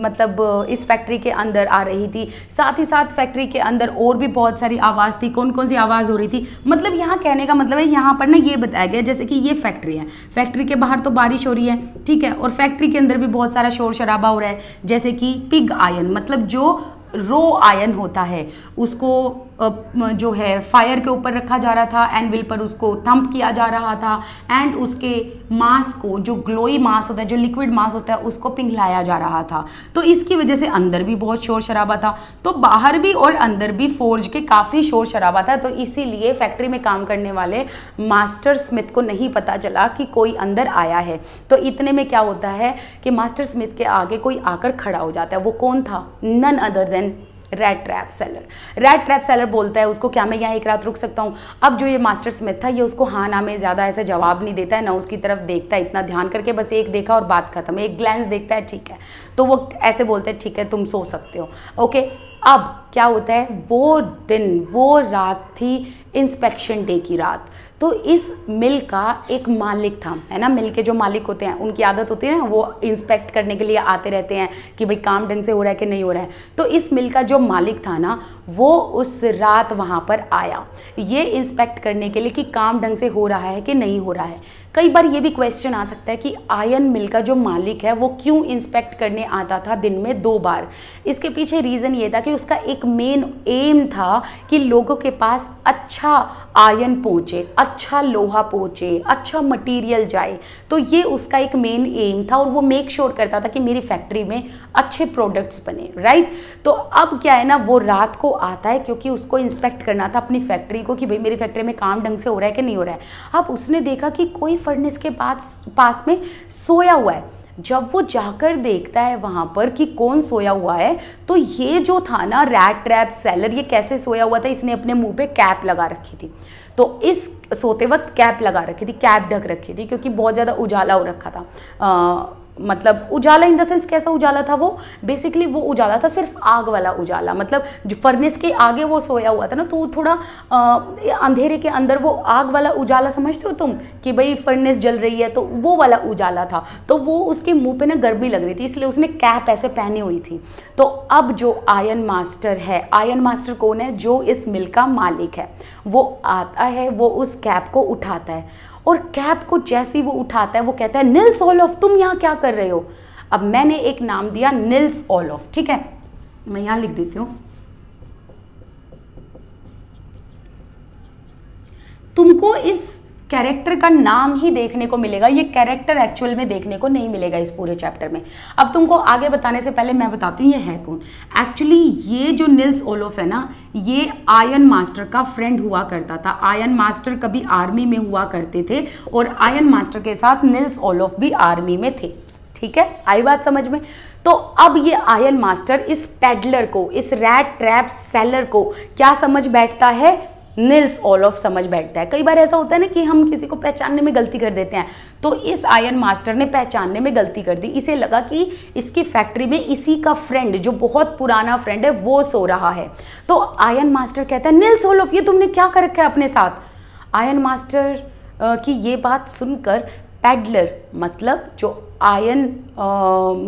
मतलब इस फैक्ट्री के अंदर आ रही थी। साथ ही साथ फैक्ट्री के अंदर और भी बहुत सारी आवाज़ थी। कौन कौन सी आवाज़ हो रही थी, मतलब यहाँ कहने का मतलब है यहाँ पर ना ये बताया गया जैसे कि ये फैक्ट्री है, फैक्ट्री के बाहर तो बारिश हो रही है, ठीक है, और फैक्ट्री के अंदर भी बहुत सारा शोर शराबा हो रहा है, जैसे कि पिग आयन मतलब जो रो आयन होता है उसको जो है फायर के ऊपर रखा जा रहा था, एनविल पर उसको थंप किया जा रहा था, एंड उसके मास को जो ग्लोई मास होता है, जो लिक्विड मास होता है, उसको पिघलाया जा रहा था। तो इसकी वजह से अंदर भी बहुत शोर शराबा था, तो बाहर भी और अंदर भी फोर्ज के काफ़ी शोर शराबा था। तो इसीलिए फैक्ट्री में काम करने वाले मास्टर स्मिथ को नहीं पता चला कि कोई अंदर आया है। तो इतने में क्या होता है कि मास्टर स्मिथ के आगे कोई आकर खड़ा हो जाता है। वो कौन था, none other than rat trap seller. Rat trap seller बोलता है उसको, क्या मैं यहाँ एक रात रुक सकता हूँ। अब जो ये मास्टर स्मिथ था ये उसको हाँ ना में ज़्यादा ऐसे जवाब नहीं देता है, ना उसकी तरफ देखता है इतना ध्यान करके, बस एक देखा और बात खत्म, एक ग्लैंस देखता है, ठीक है। तो वो ऐसे बोलते हैं ठीक है तुम सो सकते हो, ओके। अब क्या होता है, वो दिन वो रात थी इंस्पेक्शन डे की रात। तो इस मिल का एक मालिक था, है ना, मिल के जो मालिक होते हैं उनकी आदत होती है ना वो इंस्पेक्ट करने के लिए आते रहते हैं कि भाई काम ढंग से हो रहा है कि नहीं हो रहा है। तो इस मिल का जो मालिक था ना वो उस रात वहाँ पर आया ये इंस्पेक्ट करने के लिए कि काम ढंग से हो रहा है कि नहीं हो रहा है। कई बार ये भी क्वेश्चन आ सकता है कि आयन मिल का जो मालिक है वो क्यों इंस्पेक्ट करने आता था दिन में 2 बार। इसके पीछे रीज़न ये था कि उसका एक मेन एम था कि लोगों के पास अच्छा आयन पहुँचे, अच्छा लोहा पहुँचे, अच्छा मटेरियल जाए। तो ये उसका एक मेन एम था और वो मेक श्योर करता था कि मेरी फैक्ट्री में अच्छे प्रोडक्ट्स बने, राइट। तो अब क्या है ना, वो रात को आता है क्योंकि उसको इंस्पेक्ट करना था अपनी फैक्ट्री को कि भाई मेरी फैक्ट्री में काम ढंग से हो रहा है कि नहीं हो रहा है। अब उसने देखा कि कोई फर्नेस के पास में सोया हुआ है। जब वो जाकर देखता है वहाँ पर कि कौन सोया हुआ है, तो ये जो था ना रैट ट्रैप सेलर, ये कैसे सोया हुआ था, इसने अपने मुंह पे कैप लगा रखी थी। तो इस सोते वक्त कैप लगा रखी थी, कैप ढक रखी थी क्योंकि बहुत ज़्यादा उजाला हो रखा था। मतलब उजाला इन द सेंस कैसा उजाला था, वो बेसिकली वो उजाला था सिर्फ आग वाला उजाला, मतलब जो फर्नेस के आगे वो सोया हुआ था ना, तो थोड़ा अंधेरे के अंदर वो आग वाला उजाला समझते हो तुम कि भाई फर्नेस जल रही है, तो वो वाला उजाला था। तो वो उसके मुंह पे ना गर्मी लग रही थी, इसलिए उसने कैप ऐसे पहनी हुई थी। तो अब जो आयन मास्टर है, आयन मास्टर कौन है, जो इस मिल का मालिक है, वो आता है, वो उस कैप को उठाता है और कैप को जैसे ही वो उठाता है वो कहता है निल्स ओलोफ तुम यहाँ क्या कर रहे हो। अब मैंने एक नाम दिया निल्स ओलोफ, ठीक है, मैं यहाँ लिख देती हूँ। तुमको इस कैरेक्टर का नाम ही देखने को मिलेगा, ये कैरेक्टर एक्चुअल में देखने को नहीं मिलेगा इस पूरे चैप्टर में। अब तुमको आगे बताने से पहले मैं बताती हूँ ये है कौन। एक्चुअली ये जो निल्स ओलोफ है ना, ये आयन मास्टर का फ्रेंड हुआ करता था। आयन मास्टर कभी आर्मी में हुआ करते थे और आयन मास्टर के साथ निल्स ओलोफ भी आर्मी में थे, ठीक है, आई बात समझ में। तो अब ये आयन मास्टर इस पेडलर को, इस रैट ट्रैप सेलर को क्या समझ बैठता है, निल्स ओलोफ समझ बैठता है। कई बार ऐसा होता है ना कि हम किसी को पहचानने में गलती कर देते हैं, तो इस आयरन मास्टर ने पहचानने में गलती कर दी। इसे लगा कि इसकी फैक्ट्री में इसी का फ्रेंड, जो बहुत पुराना फ्रेंड है, वो सो रहा है। तो आयरन मास्टर कहता है, निल्स ओलोफ, ये तुमने क्या कर रखा है अपने साथ? आयरन मास्टर की ये बात सुनकर पैडलर, मतलब जो आयरन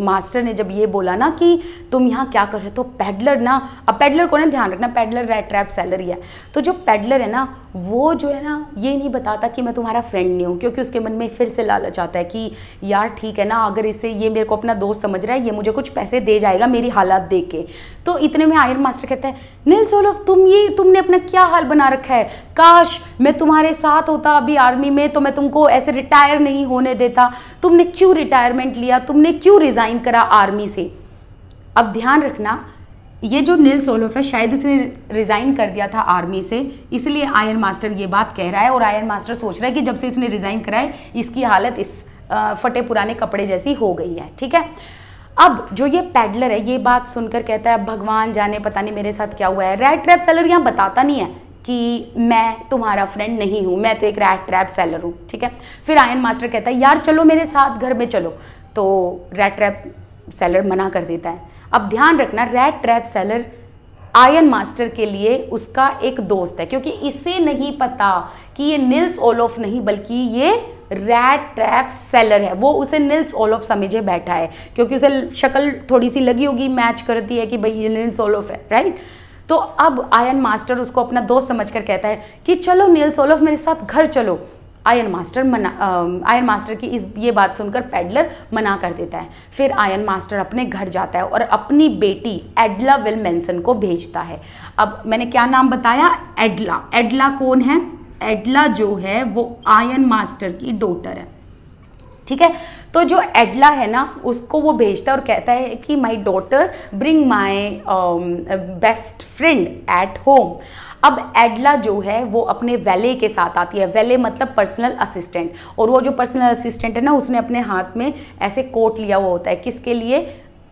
मास्टर ने जब ये बोला ना कि तुम यहाँ क्या कर रहे हो, तो पैडलर ना, अब पैडलर को ना ध्यान रखना, पैडलर रैट ट्रैप सेलर ही है। तो जो पैडलर है ना, वो जो है ना ये नहीं बताता कि मैं तुम्हारा फ्रेंड नहीं हूँ, क्योंकि उसके मन में फिर से लालच आता है कि यार ठीक है ना, अगर इसे ये मेरे को अपना दोस्त समझ रहा है, ये मुझे कुछ पैसे दे जाएगा मेरी हालात देख के। तो इतने में आयरन मास्टर कहता है, निल्स ओलोफ, तुमने अपना क्या हाल बना रखा है, काश मैं तुम्हारे साथ होता अभी आर्मी में, तो मैं तुमको ऐसे रिटायर नहीं होने देता। तुमने क्यों रिटायरमेंट लिया, तुमने क्यों रिजाइन करा आर्मी से? अब ध्यान रखना, ये जो निल्स ओलोफ है शायद इसने रिज़ाइन कर दिया था आर्मी से, इसलिए आयरन मास्टर ये बात कह रहा है। और आयरन मास्टर सोच रहा है कि जब से इसने रिज़ाइन करा है, इसकी हालत इस फटे पुराने कपड़े जैसी हो गई है। ठीक है, अब जो ये पैडलर है ये बात सुनकर कहता है, भगवान जाने पता नहीं मेरे साथ क्या हुआ है। रैट ट्रैप सेलर यहाँ बताता नहीं है कि मैं तुम्हारा फ्रेंड नहीं हूँ, मैं तो एक रैट ट्रैप सेलर हूँ। ठीक है, फिर आयरन मास्टर कहता है, यार चलो मेरे साथ घर में चलो। तो रैट ट्रैप सेलर मना कर देता है। अब ध्यान रखना, rat trap seller iron master के लिए उसका एक दोस्त है, क्योंकि इसे नहीं पता कि ये निल्स ओलोफ नहीं बल्कि ये रैट ट्रैप सेलर है। वो उसे निल्स ओलोफ समझे बैठा है, क्योंकि उसे शक्ल थोड़ी सी लगी होगी, मैच करती है कि भाई ये निल्स ओलोफ है, राइट। तो अब आयरन मास्टर उसको अपना दोस्त समझकर कहता है कि चलो निल्स ओलोफ मेरे साथ घर चलो। आयरन मास्टर की ये बात सुनकर पैडलर मना कर देता है। फिर आयरन मास्टर अपने घर जाता है और अपनी बेटी एडला विलमेंसन को भेजता है। अब मैंने क्या नाम बताया, एडला। एडला कौन है? एडला जो है वो आयरन मास्टर की डॉटर है। ठीक है, तो जो एडला है ना उसको वो भेजता है और कहता है कि my daughter bring my best friend at home. अब एडला जो है वो अपने वैले के साथ आती है। वैले मतलब पर्सनल असिस्टेंट, और वो जो पर्सनल असिस्टेंट है ना उसने अपने हाथ में ऐसे कोट लिया हुआ होता है। किसके लिए?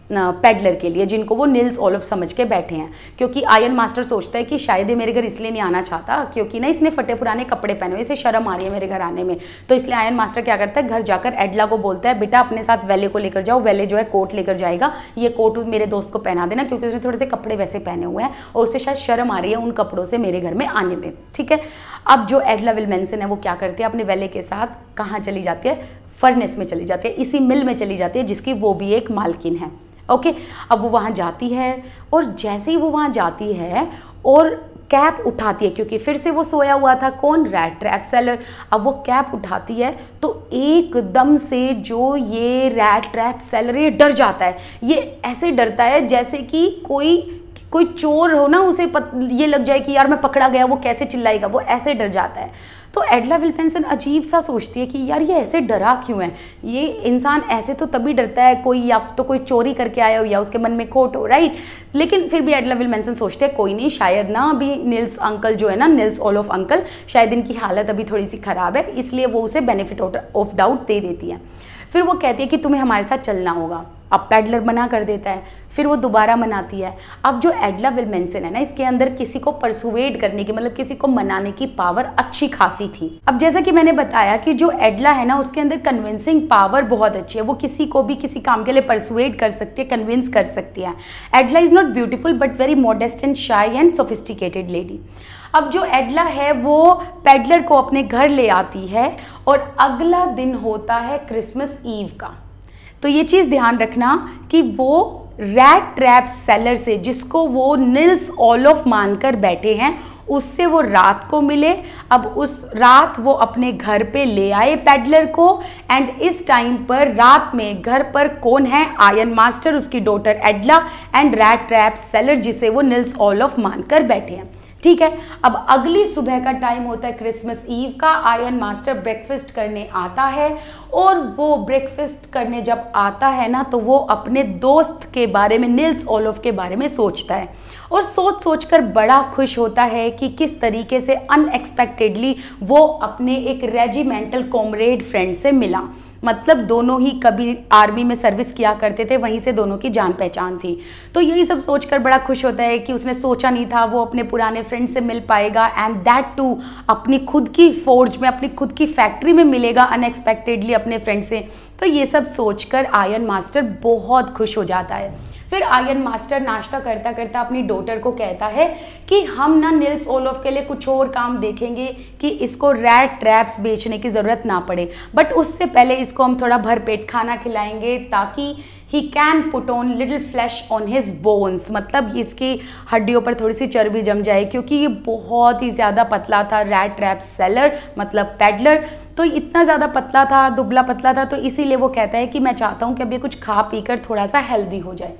पैडलर के लिए, जिनको वो निल्स ओलोफ समझ के बैठे हैं। क्योंकि आयरन मास्टर सोचता है कि शायद ये मेरे घर इसलिए नहीं आना चाहता क्योंकि ना इसने फटे पुराने कपड़े पहने हुए, इसे शर्म आ रही है मेरे घर आने में। तो इसलिए आयरन मास्टर क्या करता है, घर जाकर एडला को बोलता है, बेटा अपने साथ वैले को लेकर जाओ, वैले जो है कोट लेकर जाएगा, ये कोट मेरे दोस्त को पहना देना, क्योंकि उसने थोड़े से कपड़े वैसे पहने हुए हैं और उसे शायद शर्म आ रही है उन कपड़ों से मेरे घर में आने में। ठीक है, अब जो एडला विलमेंसन है वो क्या करती है, अपने वैले के साथ कहाँ चली जाती है? फर्नेस में चली जाती है, इसी मिल में चली जाती है जिसकी वो भी एक मालकिन है। ओके, अब वो वहाँ जाती है और जैसे ही वो वहाँ जाती है और कैप उठाती है, क्योंकि फिर से वो सोया हुआ था, कौन? Rat trap seller. अब वो कैप उठाती है तो एकदम से जो ये रैट ट्रैप सेलर ये डर जाता है। ये ऐसे डरता है जैसे कि कोई चोर हो ना, उसे ये लग जाए कि यार मैं पकड़ा गया, वो कैसे चिल्लाएगा, वो ऐसे डर जाता है। तो एडला विलमेंसन अजीब सा सोचती है कि यार ये ऐसे डरा क्यों है, ये इंसान ऐसे तो तभी डरता है कोई या तो कोई चोरी करके आया हो या उसके मन में खोट हो, राइट। लेकिन फिर भी एडला विलमेंसन सोचते हैं कोई नहीं, शायद ना अभी निल्स अंकल जो है ना, निल्स ओलोफ अंकल, शायद इनकी हालत अभी थोड़ी सी ख़राब है, इसलिए वो उसे बेनिफिट ऑफ डाउट दे देती है। फिर वो कहती है कि तुम्हें हमारे साथ चलना होगा। अब पैडलर मना कर देता है, फिर वो दोबारा मनाती है। अब जो एडला विलमेंसन है ना, इसके अंदर किसी को परसुएड करने की, मतलब किसी को मनाने की पावर अच्छी खासी थी। अब जैसा कि मैंने बताया कि जो एडला है ना उसके अंदर कन्विंसिंग पावर बहुत अच्छी है, वो किसी को भी किसी काम के लिए परसुएड कर सकती है, कन्विंस कर सकती है। Adela is not beautiful but very modest and shy and sophisticated lady. अब जो एडला है वो पैडलर को अपने घर ले आती है और अगला दिन होता है क्रिसमस ईव का। तो ये चीज़ ध्यान रखना कि वो रैट ट्रैप सेलर से, जिसको वो निल्स ओलोफ मानकर बैठे हैं, उससे वो रात को मिले। अब उस रात वो अपने घर पे ले आए पैडलर को, एंड इस टाइम पर रात में घर पर कौन है? आयरन मास्टर, उसकी daughter एडला and rat trap seller जिसे वो निल्स ओलोफ मानकर बैठे हैं। ठीक है, अब अगली सुबह का टाइम होता है क्रिसमस ईव का। आयरन मास्टर ब्रेकफास्ट करने आता है और वो ब्रेकफास्ट करने जब आता है ना तो वो अपने दोस्त के बारे में, निल्स ओलोफ के बारे में सोचता है और सोच कर बड़ा खुश होता है कि किस तरीके से अनएक्सपेक्टेडली वो अपने एक रेजिमेंटल कॉमरेड फ्रेंड से मिला। मतलब दोनों ही कभी आर्मी में सर्विस किया करते थे, वहीं से दोनों की जान पहचान थी। तो यही सब सोचकर बड़ा खुश होता है कि उसने सोचा नहीं था वो अपने पुराने फ्रेंड से मिल पाएगा, एंड दैट टू अपनी खुद की फोर्ज में, अपनी खुद की फैक्ट्री में मिलेगा अनएक्सपेक्टेडली अपने फ्रेंड से। तो ये सब सोचकर आयरन मास्टर बहुत खुश हो जाता है। फिर आयरन मास्टर नाश्ता करता करता अपनी डॉटर को कहता है कि हम ना निल्स ओलोफ के लिए कुछ और काम देखेंगे कि इसको रैट ट्रैप्स बेचने की ज़रूरत ना पड़े, बट उससे पहले इसको हम थोड़ा भरपेट खाना खिलाएंगे ताकि he can put on little flash on his bones, मतलब इसकी हड्डियों पर थोड़ी सी चर्बी जम जाए, क्योंकि ये बहुत ही ज़्यादा पतला था। रैट ट्रैप सेलर मतलब पेडलर, तो इतना ज़्यादा पतला था, दुबला पतला था, तो इसीलिए वो कहता है कि मैं चाहता हूँ कि अभी कुछ खा पी कर थोड़ा सा हेल्दी हो जाए।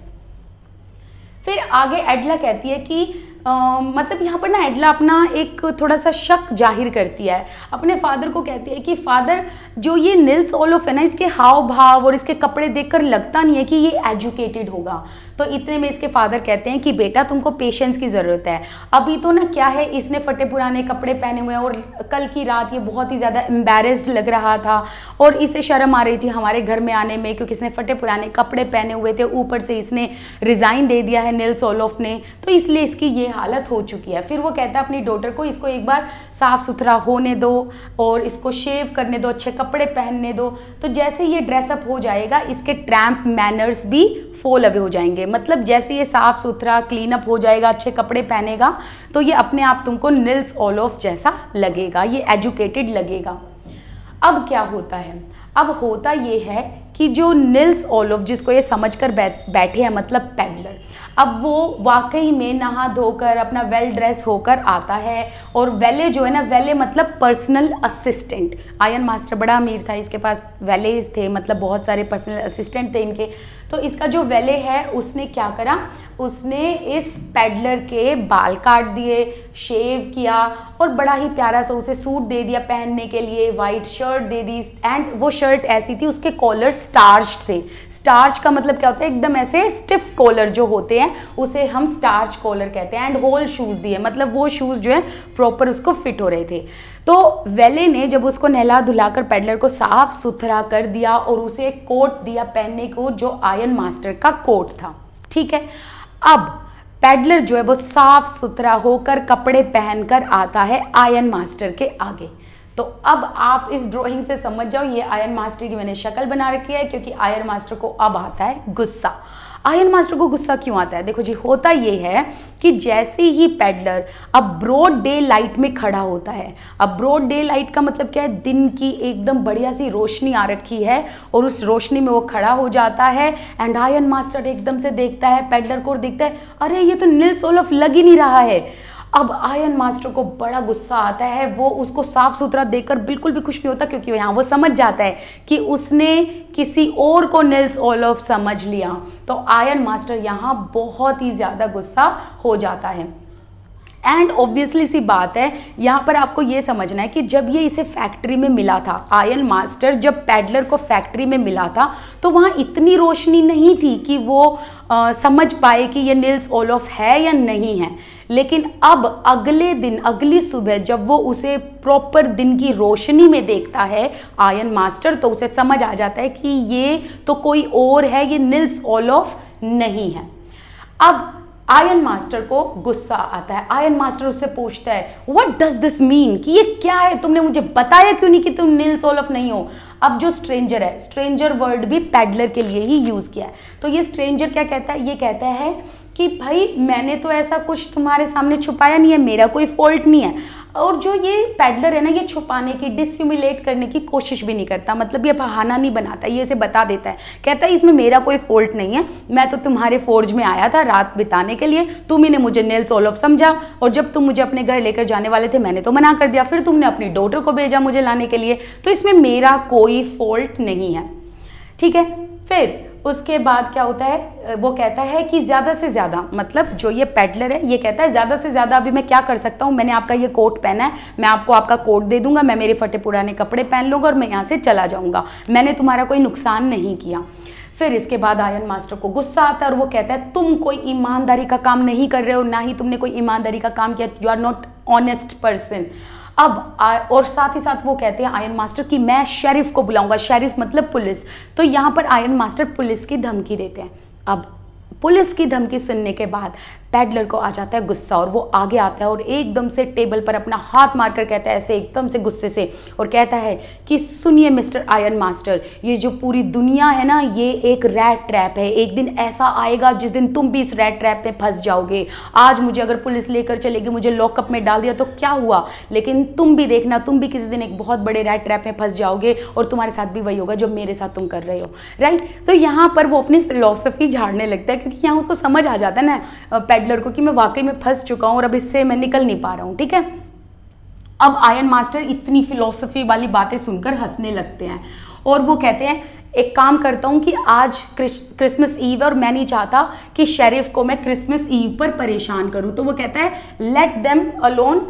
फिर आगे एडला कहती है कि मतलब यहाँ पर ना एडला अपना एक थोड़ा सा शक जाहिर करती है, अपने फादर को कहती है कि फादर, जो ये निल्स ओलोफ है ना, इसके हाव भाव और इसके कपड़े देखकर लगता नहीं है कि ये एजुकेटेड होगा। तो इतने में इसके फादर कहते हैं कि बेटा तुमको पेशेंस की ज़रूरत है, अभी तो ना क्या है, इसने फटे पुराने कपड़े पहने हुए हैं और कल की रात ये बहुत ही ज़्यादा एम्बेरेस्ड लग रहा था और इसे शर्म आ रही थी हमारे घर में आने में, क्योंकि इसने फटे पुराने कपड़े पहने हुए थे, ऊपर से इसने रिज़ाइन दे दिया है निल्स ओलोफ ने, तो इसलिए इसकी ये हालत हो चुकी है। फिर वो कहता है अपनी डॉटर को इसको एक बार साफ सुथरा होने दो और इसको शेव करने दो, अच्छे कपड़े पहनने दो, तो जैसे ये ड्रेसअप हो जाएगा इसके ट्रैम्प मैनर्स भी फॉल अवे हो जाएंगे। मतलब जैसे ये साफ सुथरा क्लीन अप हो जाएगा, अच्छे कपड़े पहनेगा, तो ये अपने आप तुमको निल्स ओलोफ जैसा लगेगा, ये एजुकेटेड लगेगा। अब क्या होता है, अब होता ये है कि जो निल्स ओलोफ जिसको ये समझकर बैठे हैं, मतलब पेडलर, अब वो वाकई में नहा धोकर अपना वेल ड्रेस होकर आता है, और वेले जो है ना, वेले मतलब पर्सनल असिस्टेंट, आयरन मास्टर बड़ा अमीर था, इसके पास वेलेज थे, मतलब बहुत सारे पर्सनल असिस्टेंट थे इनके। तो इसका जो वेले है उसने क्या करा, उसने इस पेडलर के बाल काट दिए, शेव किया और बड़ा ही प्यारा सा उसे सूट दे दिया पहनने के लिए, white shirt they the, and वो शर्ट ऐसी थी उसके कॉलर स्टार्च थे। स्टार्च का मतलब क्या होता है, एकदम ऐसे स्टिफ कॉलर जो होते हैं उसे हम स्टार्च कॉलर कहते हैं। एंड होल शूज दिए, मतलब वो शूज जो है प्रॉपर उसको फिट हो रहे थे। तो वेले ने जब उसको नहला धुलाकर पेडलर को साफ सुथरा कर दिया और उसे एक कोट दिया पहनने को जो आयरन मास्टर का कोट था, ठीक है। अब पेडलर जो है वो साफ सुथरा होकर कपड़े पहनकर आता है आयरन मास्टर के आगे। तो अब आप इस ड्राइंग से समझ जाओ ये आयरन मास्टर की मैंने शक्ल बना रखी है, क्योंकि आयरन मास्टर को अब आता है गुस्सा। आयरन मास्टर को गुस्सा क्यों आता है, देखो जी, होता ये है कि जैसे ही पेडलर अब ब्रॉड डे लाइट में खड़ा होता है, अब ब्रॉड डे लाइट का मतलब क्या है, दिन की एकदम बढ़िया सी रोशनी आ रखी है और उस रोशनी में वो खड़ा हो जाता है, एंड आयरन मास्टर एकदम से देखता है पेडलर को और देखता है अरे ये तो निल्स ओलोफ लग ही नहीं रहा है। अब आयरन मास्टर को बड़ा गुस्सा आता है, वो उसको साफ सुथरा देखकर बिल्कुल भी खुश नहीं होता, क्योंकि यहाँ वो समझ जाता है कि उसने किसी और को निल्स ओलोफ समझ लिया। तो आयरन मास्टर यहाँ बहुत ही ज़्यादा गुस्सा हो जाता है। एंड ऑब्वियसली सी बात है, यहाँ पर आपको ये समझना है कि जब ये इसे फैक्ट्री में मिला था, आयरन मास्टर जब पेडलर को फैक्ट्री में मिला था, तो वहाँ इतनी रोशनी नहीं थी कि वो समझ पाए कि ये निल्स ओलोफ है या नहीं है। लेकिन अब अगले दिन, अगली सुबह जब वो उसे प्रॉपर दिन की रोशनी में देखता है आयरन मास्टर, तो उसे समझ आ जाता है कि ये तो कोई और है, ये निल्स ओलोफ नहीं है। अब आयरन मास्टर को गुस्सा आता है। आयरन मास्टर उससे पूछता है व्हाट डज दिस मीन, कि ये क्या है, तुमने मुझे बताया क्यों नहीं कि तुम निल्स ओलोफ नहीं हो। अब जो स्ट्रेंजर है, स्ट्रेंजर वर्ड भी पेडलर के लिए ही यूज किया है। तो ये स्ट्रेंजर क्या कहता है, ये कहता है कि भाई मैंने तो ऐसा कुछ तुम्हारे सामने छुपाया नहीं है, मेरा कोई फॉल्ट नहीं है। और जो ये पेडलर है ना, ये छुपाने की, डिसिमुलेट करने की कोशिश भी नहीं करता, मतलब ये बहाना नहीं बनाता, ये इसे बता देता है, कहता है इसमें मेरा कोई फॉल्ट नहीं है, मैं तो तुम्हारे फोर्ज में आया था रात बिताने के लिए, तुम ही ने मुझे निल्स ओलोफ समझा, और जब तुम मुझे अपने घर लेकर जाने वाले थे मैंने तो मना कर दिया, फिर तुमने अपनी डॉटर को भेजा मुझे लाने के लिए, तो इसमें मेरा कोई फॉल्ट नहीं है, ठीक है। फिर उसके बाद क्या होता है, वो कहता है कि ज़्यादा से ज़्यादा, मतलब जो ये पेडलर है ये कहता है ज़्यादा से ज़्यादा अभी मैं क्या कर सकता हूँ, मैंने आपका ये कोट पहना है, मैं आपको आपका कोट दे दूंगा, मैं मेरे फटे पुराने कपड़े पहन लूँगा और मैं यहाँ से चला जाऊँगा, मैंने तुम्हारा कोई नुकसान नहीं किया। फिर इसके बाद आयरन मास्टर को गुस्सा आता है और वो कहता है तुम कोई ईमानदारी का काम नहीं कर रहे हो, ना ही तुमने कोई ईमानदारी का काम किया, you are not honest person. और साथ ही साथ वो कहते हैं आयरन मास्टर कि मैं शेरिफ को बुलाऊंगा, शेरिफ मतलब पुलिस। तो यहाँ पर आयरन मास्टर पुलिस की धमकी देते हैं। अब पुलिस की धमकी सुनने के बाद पैडलर को आ जाता है गुस्सा, और वो आगे आता है और एकदम से टेबल पर अपना हाथ मारकर कहता है ऐसे एकदम से गुस्से से, और कहता है कि सुनिए मिस्टर आयरन मास्टर, ये जो पूरी दुनिया है ना, ये एक रैट ट्रैप है। एक दिन ऐसा आएगा जिस दिन तुम भी इस रैट ट्रैप में फंस जाओगे। आज मुझे अगर पुलिस लेकर चलेगी, मुझे लॉकअप में डाल दिया तो क्या हुआ, लेकिन तुम भी देखना, तुम भी किसी दिन एक बहुत बड़े रैट ट्रैप में फंस जाओगे, और तुम्हारे साथ भी वही होगा जो मेरे साथ तुम कर रहे हो, राइट। तो यहाँ पर वो अपनी फिलॉसफी झाड़ने लगता है, क्योंकि यहाँ उसको समझ आ जाता है ना पैडलर को कि मैं वाकई में फंस चुका हूं और अब इससे मैं निकल नहीं पा रहा हूं, ठीक है। अब आयरन मास्टर इतनी फिलॉसफी वाली बातें सुनकर हंसने लगते हैं, और वो कहते हैं एक काम करता हूं कि आज क्रिसमस ईव है और मैं नहीं चाहता कि शेरिफ को मैं क्रिसमस ईव पर परेशान करूं। तो वो कहता है let them alone,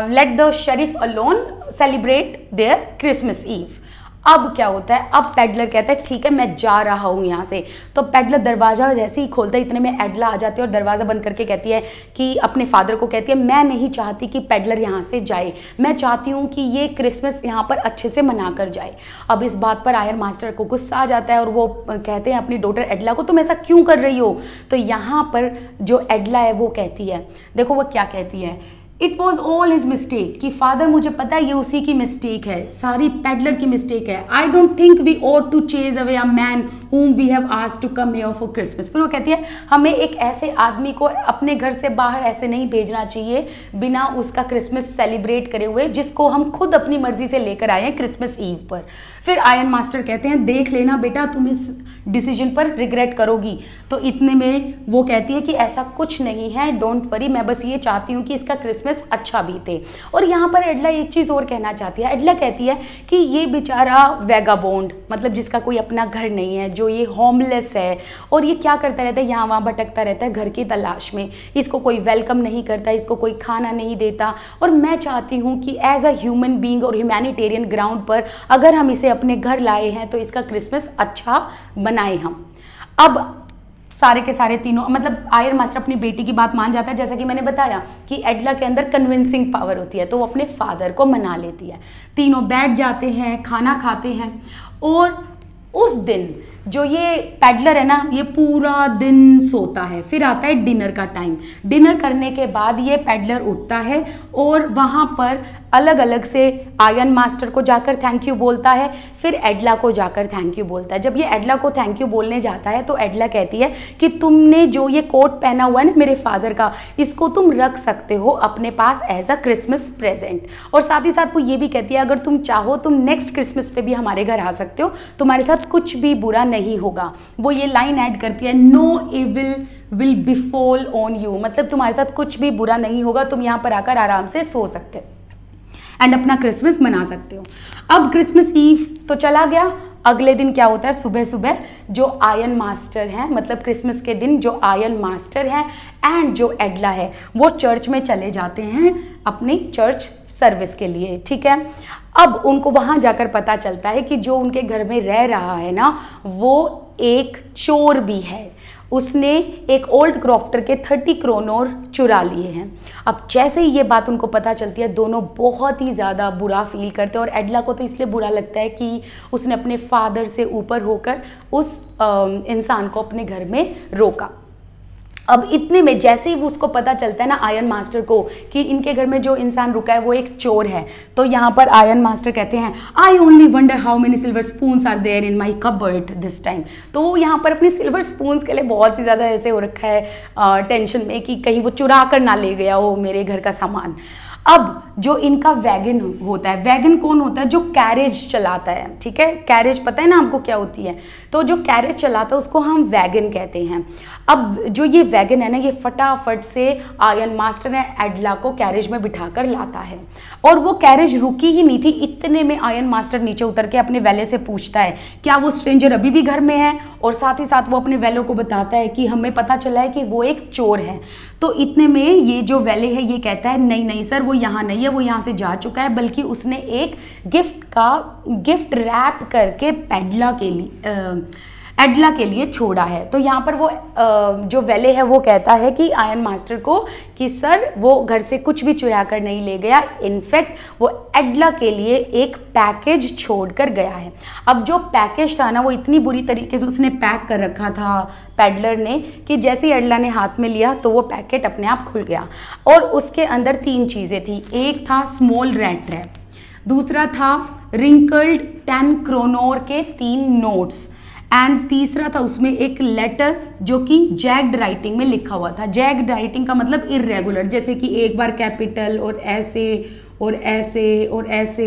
let the sheriff alone celebrate their Christmas Eve. अब क्या होता है, अब पैडलर कहता है ठीक है मैं जा रहा हूँ यहाँ से। तो पैडलर दरवाजा जैसे ही खोलता है, इतने में एडला आ जाती है और दरवाज़ा बंद करके कहती है कि अपने फादर को कहती है मैं नहीं चाहती कि पैडलर यहाँ से जाए, मैं चाहती हूँ कि ये क्रिसमस यहाँ पर अच्छे से मना कर जाए। अब इस बात पर आयरन मास्टर को गुस्सा आ जाता है और वो कहते हैं अपनी डॉटर एडला को तुम ऐसा क्यों कर रही हो। तो यहाँ पर जो एडला है वो कहती है, देखो वो क्या कहती है, it was all his mistake, कि फादर मुझे पता है ये उसी की मिस्टेक है, सारी पैडलर की मिस्टेक है। I don't think we ought to chase away a man whom we have asked to come here for Christmas। फिर वो कहती है हमें एक ऐसे आदमी को अपने घर से बाहर ऐसे नहीं भेजना चाहिए बिना उसका क्रिसमस सेलिब्रेट करे हुए, जिसको हम खुद अपनी मर्जी से लेकर आए हैं क्रिसमस ईव पर। फिर आयरन मास्टर कहते हैं देख लेना बेटा, तुम इस डिसीजन पर रिग्रेट करोगी। तो इतने में वो कहती है कि ऐसा कुछ नहीं है, डोंट वरी, मैं बस ये चाहती हूँ कि इसका क्रिसमस अच्छा बीते। और यहाँ पर एडला एक चीज़ और कहना चाहती है, एडला कहती है कि ये बेचारा वैगाबोंड, मतलब जिसका कोई अपना घर नहीं है, जो ये होमलेस है और ये क्या करता रहता है, यहाँ वहाँ भटकता रहता है घर की तलाश में, इसको कोई वेलकम नहीं करता, इसको कोई खाना नहीं देता। और मैं चाहती हूँ कि एज अ ह्यूमन बीइंग और ह्यूमैनिटेरियन ग्राउंड पर अगर हम इसे अपने घर लाए हैं तो इसका क्रिसमस अच्छा बनाए हम। अब सारे के सारे तीनों, मतलब आयरन मास्टर अपनी बेटी की बात मान जाता है, जैसा कि मैंने बताया कि एडला के अंदर कन्विंसिंग पावर होती है, तो वो अपने फादर को मना लेती है। तीनों बैठ जाते हैं, खाना खाते हैं, और उस दिन जो ये पैडलर है ना, ये पूरा दिन सोता है। फिर आता है डिनर का टाइम। डिनर करने के बाद ये पैडलर उठता है और वहाँ पर अलग अलग से आयरन मास्टर को जाकर थैंक यू बोलता है, फिर एडला को जाकर थैंक यू बोलता है। जब ये एडला को थैंक यू बोलने जाता है तो एडला कहती है कि तुमने जो ये कोट पहना हुआ है ना मेरे फादर का, इसको तुम रख सकते हो अपने पास एज अ क्रिसमस प्रेजेंट। और साथ ही साथ वो ये भी कहती है अगर तुम चाहो तुम नेक्स्ट क्रिसमस पे भी हमारे घर आ सकते हो, तुम्हारे साथ कुछ भी बुरा नहीं होगा। वो ये लाइन ऐड करती है, no evil will befall on you, मतलब तुम्हारे साथ कुछ भी बुरा नहीं होगा, तुम यहाँ पर आकर आराम से सो सकते हो एंड अपना क्रिसमस मना सकते हो। अब क्रिसमस ईव तो चला गया। अगले दिन क्या होता है, सुबह सुबह जो आयरन मास्टर हैं, मतलब क्रिसमस के दिन जो आयरन मास्टर हैं एंड जो एडला है वो चर्च में चले जाते हैं अपनी चर्च सर्विस के लिए, ठीक है। अब उनको वहाँ जाकर पता चलता है कि जो उनके घर में रह रहा है ना, वो एक चोर भी है, उसने एक ओल्ड क्रॉफ्टर के 30 क्रोनोर चुरा लिए हैं। अब जैसे ही ये बात उनको पता चलती है, दोनों बहुत ही ज़्यादा बुरा फील करते हैं, और एडला को तो इसलिए बुरा लगता है कि उसने अपने फादर से ऊपर होकर उस इंसान को अपने घर में रोका। अब इतने में जैसे ही उसको पता चलता है ना आयरन मास्टर को कि इनके घर में जो इंसान रुका है वो एक चोर है, तो यहाँ पर आयरन मास्टर कहते हैं I only wonder how many silver spoons are there in my cupboard this time. तो वो यहाँ पर अपने सिल्वर स्पून्स के लिए बहुत ही ज़्यादा ऐसे हो रखा है टेंशन में कि कहीं वो चुरा कर ना ले गया हो मेरे घर का सामान। अब जो इनका वैगन होता है, वैगन कौन होता है, जो कैरेज चलाता है, ठीक है। कैरेज पता है ना आपको क्या होती है, तो जो कैरेज चलाता है उसको हम वैगन कहते हैं। अब जो ये वैगन है ना, ये फटाफट से आयरन मास्टर ने एडला को कैरेज में बिठाकर लाता है, और वो कैरेज रुकी ही नहीं थी। इतने में आयरन मास्टर नीचे उतर के अपने वैले से पूछता है क्या वो स्ट्रेंजर अभी भी घर में है, और साथ ही साथ वो अपने वैलों को बताता है कि हमें पता चला है कि वो एक चोर है। तो इतने में ये जो वैले है ये कहता है नहीं नहीं सर, वो यहाँ नहीं है, वो यहाँ से जा चुका है, बल्कि उसने एक गिफ्ट रैप करके एडला के लिए छोड़ा है। तो यहाँ पर वो जो वेले है वो कहता है कि आयरन मास्टर को कि सर वो घर से कुछ भी चुरा कर नहीं ले गया, इनफैक्ट वो एडला के लिए एक पैकेज छोड़कर गया है। अब जो पैकेज था ना वो इतनी बुरी तरीके से उसने पैक कर रखा था पैडलर ने कि जैसे ही एडला ने हाथ में लिया तो वो पैकेट अपने आप खुल गया और उसके अंदर 3 चीज़ें थी। एक था स्मॉल रैट ट्रैप, दूसरा था रिंकल्ड 10 क्रोनोर के 3 नोट्स एंड तीसरा था उसमें एक लेटर जो कि जैग्ड राइटिंग में लिखा हुआ था। जैग्ड राइटिंग का मतलब इर्रेगुलर, जैसे कि एक बार कैपिटल और ऐसे और ऐसे और ऐसे,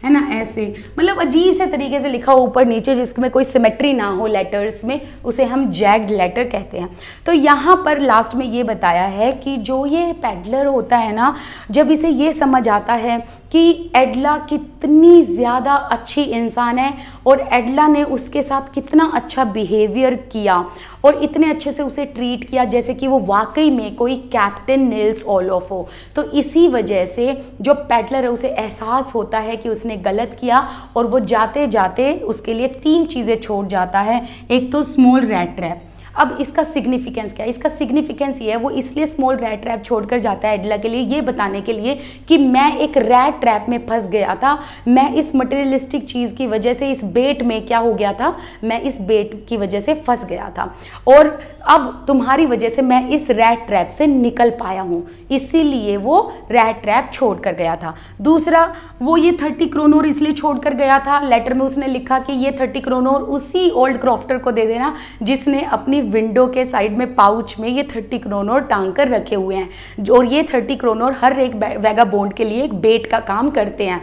है ना, ऐसे, मतलब अजीब से तरीके से लिखा हो ऊपर नीचे जिसमें कोई सिमेट्री ना हो लेटर्स में, उसे हम जैग्ड लेटर कहते हैं। तो यहाँ पर लास्ट में ये बताया है कि जो ये पैडलर होता है ना, जब इसे ये समझ आता है कि एडला कितनी ज़्यादा अच्छी इंसान है और एडला ने उसके साथ कितना अच्छा बिहेवियर किया और इतने अच्छे से उसे ट्रीट किया जैसे कि वो वाकई में कोई कैप्टन निल्स ओलोफ हो, तो इसी वजह से जो पैडलर है उसे एहसास होता है कि उसने गलत किया और वो जाते जाते उसके लिए 3 चीज़ें छोड़ जाता है। एक तो स्मॉल रैट ट्रैप। अब इसका सिग्निफिकेंस क्या है? इसका सिग्निफिकेंस ये है, वो इसलिए स्मॉल रैट ट्रैप छोड़कर जाता है एडला के लिए, ये बताने के लिए कि मैं एक रैट ट्रैप में फंस गया था, मैं इस मटेरियलिस्टिक चीज़ की वजह से, इस बेट में क्या हो गया था, मैं इस बेट की वजह से फंस गया था और अब तुम्हारी वजह से मैं इस रैट ट्रैप से निकल पाया हूँ, इसीलिए वो रैट ट्रैप छोड़ कर गया था। दूसरा, वो ये 30 क्रोनोर इसलिए छोड़ कर गया था, लेटर में उसने लिखा कि ये 30 क्रोनोर उसी ओल्ड क्रॉफ्टर को दे देना जिसने अपनी विंडो के साइड में पाउच में ये 30 क्रोनोर टांग कर रखे हुए हैं, और ये 30 क्रोनोर हर एक वैगाबोंड के लिए एक बेट का काम करते हैं।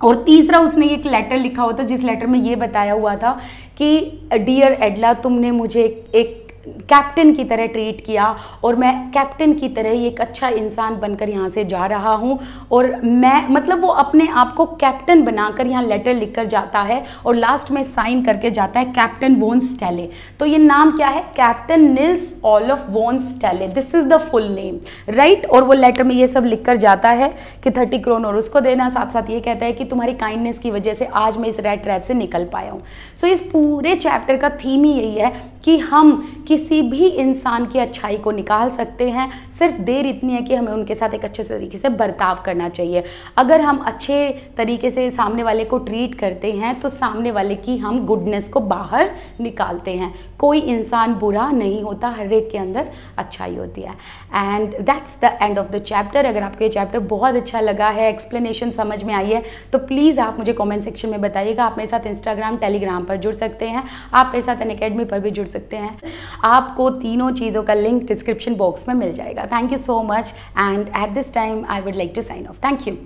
और तीसरा, उसने एक लेटर लिखा हुआ था जिस लेटर में ये बताया हुआ था कि डियर एडला, तुमने मुझे एक कैप्टन की तरह ट्रीट किया और मैं कैप्टन की तरह ही एक अच्छा इंसान बनकर यहाँ से जा रहा हूँ, और मैं, मतलब वो अपने आप को कैप्टन बनाकर यहाँ लेटर लिखकर जाता है और लास्ट में साइन करके जाता है कैप्टन वॉन स्टेले। तो ये नाम क्या है? Captain Nils Olof von Stahle, this is the full name, right. और वो लेटर में ये सब लिखकर जाता है कि 30 क्रोनोर उसको देना, साथ साथ ये कहता है कि तुम्हारी काइंडनेस की वजह से आज मैं इस रैट ट्रैप से निकल पाया हूँ। सो इस पूरे चैप्टर का थीम ही यही है कि हम किसी भी इंसान की अच्छाई को निकाल सकते हैं, सिर्फ देर इतनी है कि हमें उनके साथ एक अच्छे तरीके से बर्ताव करना चाहिए। अगर हम अच्छे तरीके से सामने वाले को ट्रीट करते हैं तो सामने वाले की हम गुडनेस को बाहर निकालते हैं। कोई इंसान बुरा नहीं होता, हर एक के अंदर अच्छाई होती है। And that's the end of the chapter. अगर आपको ये चैप्टर बहुत अच्छा लगा है, एक्सप्लेनेशन समझ में आई है, तो प्लीज़ आप मुझे कॉमेंट सेक्शन में बताइएगा। आप मेरे साथ इंस्टाग्राम, टेलीग्राम पर जुड़ सकते हैं, आप मेरे साथ अनअकैडमी पर भी जुड़ सकते हैं। आपको तीनों चीज़ों का लिंक डिस्क्रिप्शन बॉक्स में मिल जाएगा। Thank you so much and at this time I would like to sign off. Thank you.